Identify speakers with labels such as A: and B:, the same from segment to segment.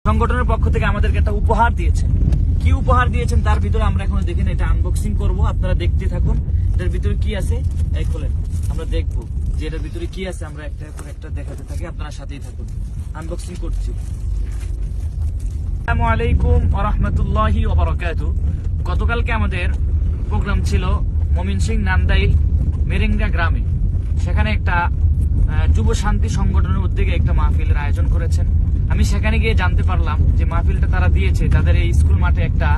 A: সংগঠনের পক্ষ থেকে আমাদেরকে একটা উপহার দিয়েছেন। কি উপহার দিয়েছেন তার ভিতরে আমরা এখন দেখেন, এটা আনবক্সিং করব, আপনারা দেখতে থাকুন। এটার ভিতরে কি আছে এই খোলেন, আমরা দেখবো যে এটার ভিতরে কি আছে। আমরা একটা পর একটা দেখাতে থাকি, আপনারা সাথেই থাকুন। আনবক্সিং করছি। আসসালামু আলাইকুম ওয়া রাহমাতুল্লাহি ওয়া বারাকাতুহু। গতকালকে আমাদের প্রোগ্রাম ছিল ময়মনসিংহ নান্দাইল মেরেঙ্গা গ্রামে। সেখানে একটা যুব শান্তি সংগঠনের উদ্যোগে একটা মাহফিলের আয়োজন করেছেন। আমি সেখানে গিয়ে জানতে পারলাম যে মাহফিলটা তারা দিয়েছে, তাদের এই স্কুল মাঠে একটা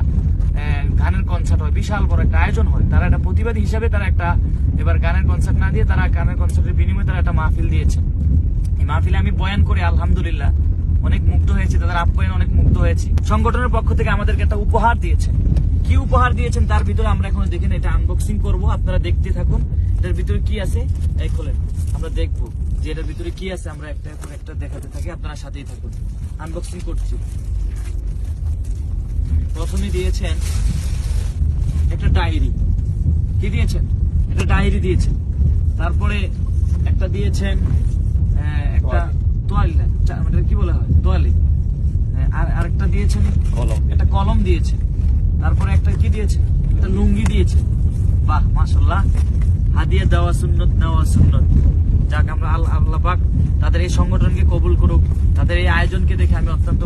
A: গানের কনসার্ট হয়, বিশাল বড় একটা আয়োজন হয়। তারা একটা প্রতিবাদী হিসাবে তারা একটা এবার গানের কনসার্ট না দিয়ে তারা গানের কনসার্টের বিনিময়ে তারা একটা মাহফিল দিয়েছে। এই মাহফিলে আমি বয়ান করে আলহামদুলিল্লাহ অনেক মুগ্ধ হয়েছি, তাদের আপ্যায়ন অনেক মুগ্ধ হয়েছি। সংগঠনের পক্ষ থেকে আমাদেরকে একটা উপহার দিয়েছেন। কি উপহার দিয়েছেন তার ভিতরে আমরা এখন দেখেন, এটা আনবক্সিং করব, আপনারা দেখতে থাকুন। এটার ভিতরে কি আছে এই খোলেন, আমরা দেখবো যে এটার ভিতরে কি আছে। আমরা একটা পর একটা দেখাতে থাকি, আপনারা সাথেই থাকুন। আনবক্সিং করছি। প্রথমে দিয়েছেন একটা ডায়েরি। কি দিয়েছেন? একটা ডায়েরি দিয়েছেন। তারপরে একটা দিয়েছেন একটা তোয়ালি, কি বলা হয় তোয়ালি। আর আরেকটা দিয়েছেন কলম, একটা কলম দিয়েছেন। তারপরে একটা কি দিয়েছেন? একটা লুঙ্গি দিয়েছেন। বাহ মাশাআল্লাহ, হাদিয়া দেওয়া সুন্নত, নেওয়া সুন্নত। যাক, আমরা আল্লাহ পাক তাদের এই সংগঠনকে কবুল করুক। তাদের এই আয়োজনকে দেখে আমি অত্যন্ত